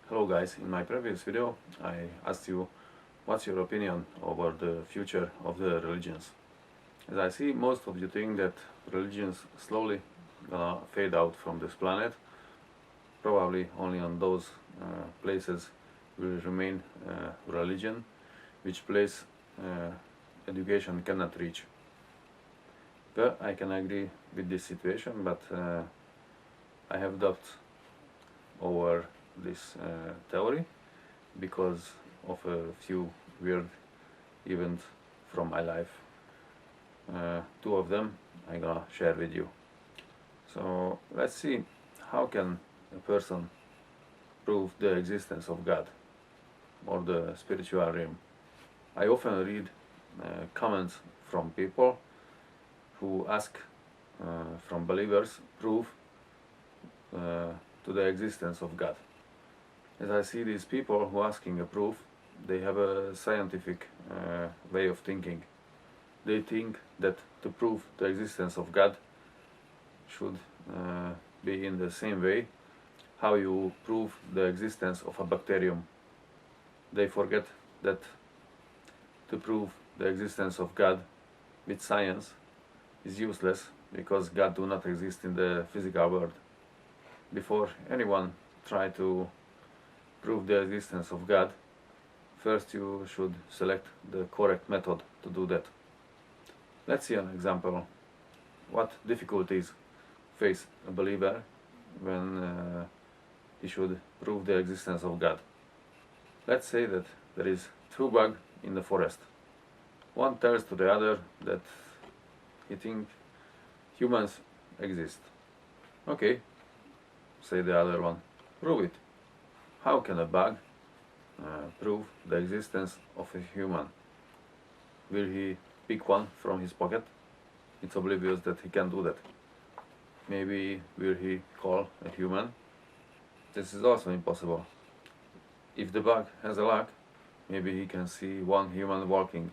Hello guys, in my previous video I asked you what's your opinion over the future of the religions. As I see, most of you think that religions slowly gonna fade out from this planet. Probably only on those places will remain religion, which place education cannot reach. Well, I can agree with this situation, but I have doubts over this theory because of a few weird events from my life. Two of them I'm gonna share with you. So let's see, how can a person prove the existence of God or the spiritual realm? I often read comments from people who ask from believers proof to the existence of God. As I see these people who are asking a proof, they have a scientific way of thinking. They think that to prove the existence of God should be in the same way how you prove the existence of a bacterium. They forget that to prove the existence of God with science is useless because God do not exist in the physical world. Before anyone try to prove the existence of God, first you should select the correct method to do that. Let's see an example. What difficulties face a believer when he should prove the existence of God? Let's say that there is two bugs in the forest. One tells to the other that he thinks humans exist. Okay, say the other one, prove it. How can a bug prove the existence of a human? Will he pick one from his pocket? It's oblivious that he can do that. Maybe will he call a human? This is also impossible. If the bug has a luck, maybe he can see one human walking,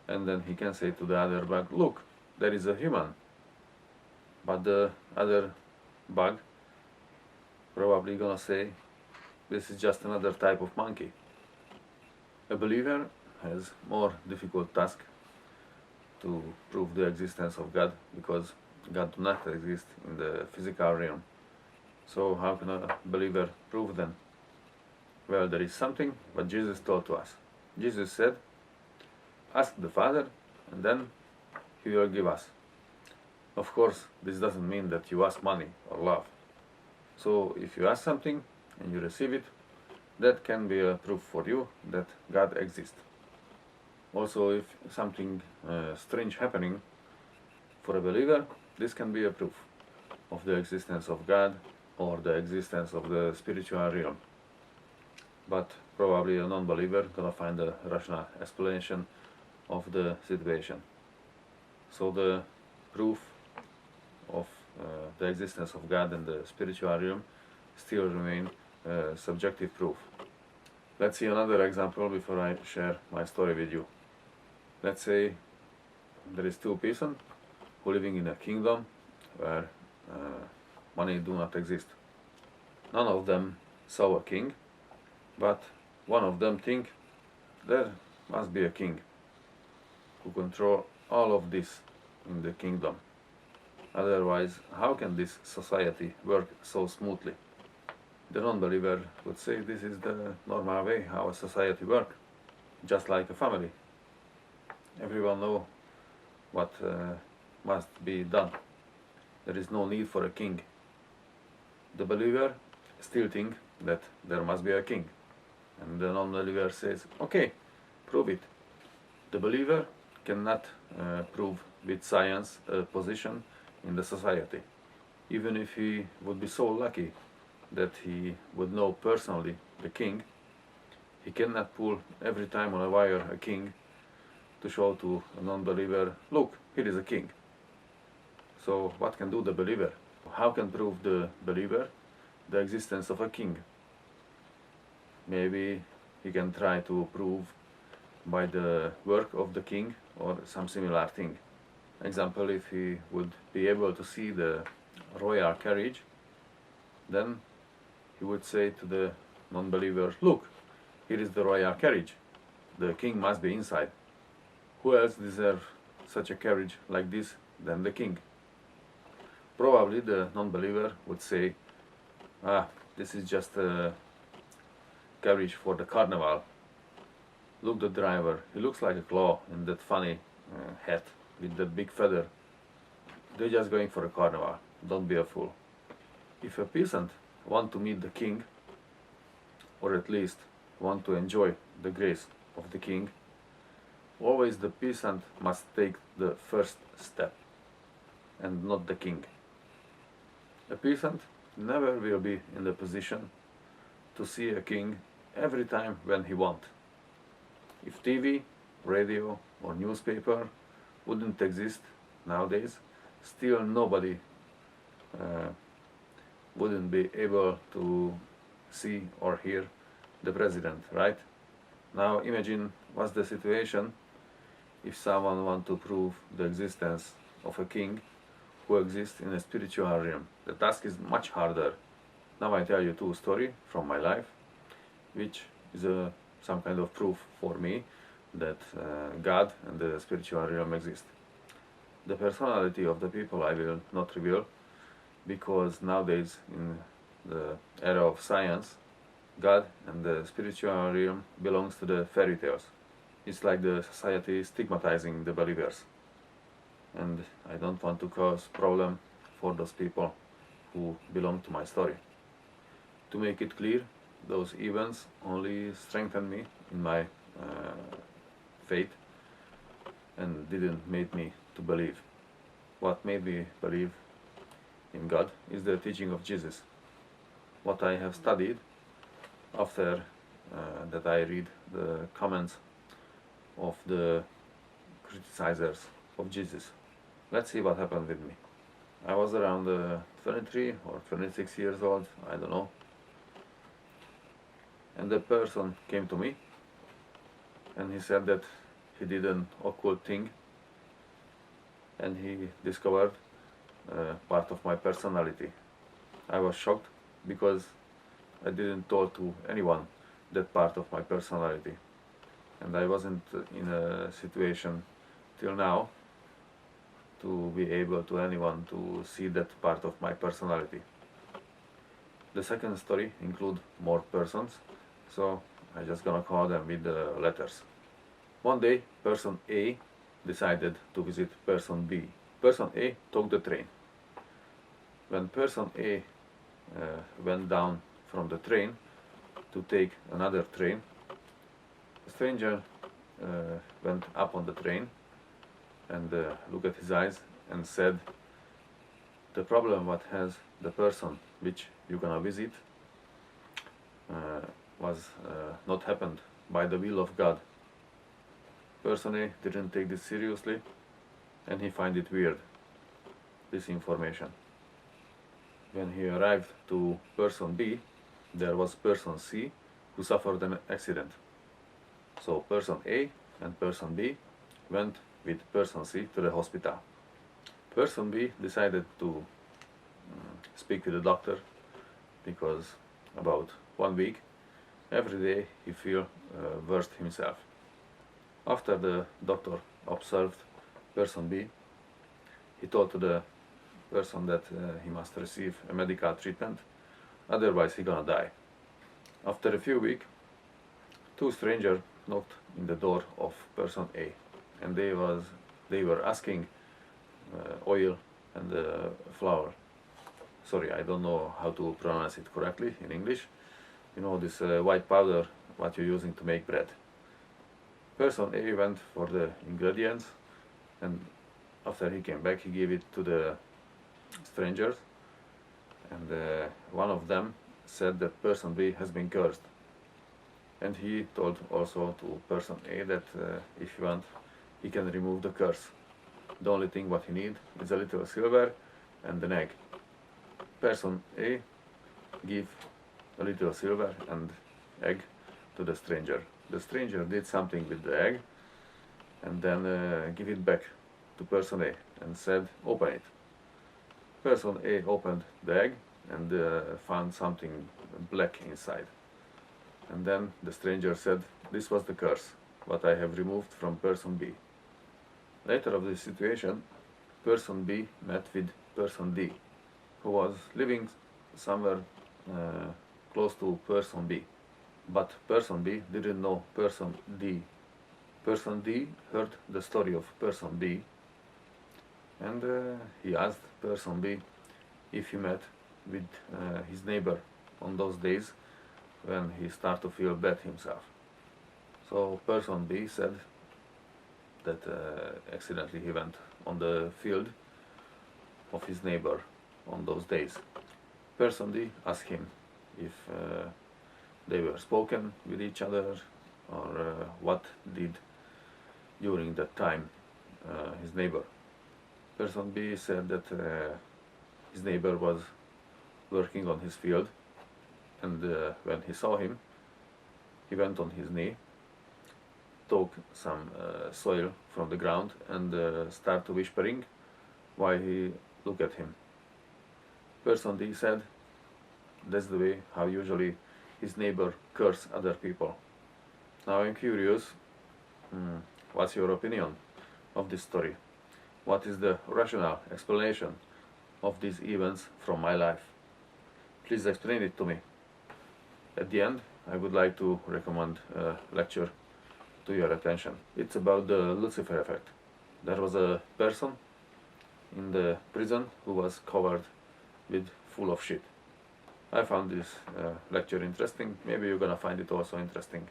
and then he can say to the other bug, look, there is a human. But the other bug probably gonna say, this is just another type of monkey. A believer has more difficult task to prove the existence of God because God do not exist in the physical realm. So how can a believer prove them? Well, there is something what Jesus told to us. Jesus said, ask the Father and then He will give us. Of course, this doesn't mean that you ask money or love. So if you ask something and you receive it, that can be a proof for you that God exists. Also, if something strange happening for a believer, this can be a proof of the existence of God or the existence of the spiritual realm. But probably a non-believer gonna find a rational explanation of the situation. So the proof of the existence of God and the spiritual realm still remain subjective proof. Let's see another example before I share my story with you. Let's say there is two people who living in a kingdom where money do not exist. None of them saw a king, but one of them think there must be a king who control all of this in the kingdom. Otherwise, how can this society work so smoothly? The non-believer would say this is the normal way how a society works, just like a family. Everyone knows what must be done. There is no need for a king. The believer still thinks that there must be a king. And the non-believer says, okay, prove it. The believer cannot prove with science a position in the society. Even if he would be so lucky that he would know personally the king, he cannot pull every time on a wire a king to show to a non-believer, look, here is a king. So what can do the believer? How can prove the believer the existence of a king? Maybe he can try to prove by the work of the king or some similar thing. Example, if he would be able to see the royal carriage, then he would say to the non-believer, "Look, here is the royal carriage. The king must be inside. Who else deserves such a carriage like this than the king?" Probably the non-believer would say, "Ah, this is just a carriage for the carnival. Look, the driver, he looks like a claw in that funny hat with that big feather. They're just going for a carnival. Don't be a fool." If a peasant wants to meet the king, or at least want to enjoy the grace of the king, always the peasant must take the first step, and not the king. A peasant never will be in the position to see a king every time when he wants. If TV, radio or newspaper wouldn't exist nowadays, still nobody wouldn't be able to see or hear the president, right? Now imagine what's the situation if someone wants to prove the existence of a king who exists in a spiritual realm. The task is much harder. Now I tell you two stories from my life, which is some kind of proof for me that God and the spiritual realm exist. The personality of the people I will not reveal, because nowadays in the era of science, God and the spiritual realm belongs to the fairy tales. It's like the society stigmatizing the believers. And I don't want to cause problem for those people who belong to my story. To make it clear, those events only strengthened me in my faith and didn't make me to believe. What made me believe in God is the teaching of Jesus. What I have studied after that I read the comments of the criticizers of Jesus. Let's see what happened with me. I was around 23 or 26 years old, I don't know. And the person came to me and he said that he did an occult thing and he discovered part of my personality. I was shocked because I didn't told to anyone that part of my personality, and I wasn't in a situation till now to be able to anyone to see that part of my personality. The second story include more persons, so I just gonna call them with the letters. One day, person A decided to visit person B. Person A took the train. When person A went down from the train to take another train, a stranger went up on the train and looked at his eyes and said, "The problem what has the person which you're gonna visit was not happened by the will of God." Person A didn't take this seriously and he find it weird, this information. When he arrived to person B, there was person C who suffered an accident. So person A and person B went with person C to the hospital. Person B decided to speak with the doctor because about 1 week, every day he feel worse himself. After the doctor observed person B, he told to the person that he must receive a medical treatment, otherwise he gonna die. After a few weeks, two strangers knocked in the door of person A, and they were asking oil and flour. Sorry, I don't know how to pronounce it correctly in English. You know, this white powder what you're using to make bread. Person A went for the ingredients, and after he came back he gave it to the strangers, and one of them said that person B has been cursed, and he told also to person A that if he wants he can remove the curse. The only thing what he need is a little silver and an egg. Person A give a little silver and egg to the stranger. The stranger did something with the egg and then give it back to person A and said, "Open it." Person A opened the egg and found something black inside. And then the stranger said, "This was the curse, what I have removed from person B." Later of this situation, person B met with person D, who was living somewhere close to person B. But person B didn't know person D. Person D heard the story of person B, and he asked person B if he met with his neighbor on those days when he started to feel bad himself. So person B said that accidentally he went on the field of his neighbor on those days. Person D asked him if they were spoken with each other, or what did during that time his neighbor. Person B said that his neighbor was working on his field, and when he saw him, he went on his knee, took some soil from the ground, and started whispering while he looked at him. Person D said that's the way how usually his neighbor curse other people. Now I'm curious, what's your opinion of this story? What is the rational explanation of these events from my life? Please explain it to me. At the end, I would like to recommend a lecture to your attention. It's about the Lucifer effect. There was a person in the prison who was covered with full of shit. I found this lecture interesting. Maybe you're gonna find it also interesting.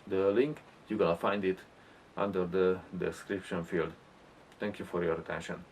The link, you're gonna find it under the description field. Thank you for your attention.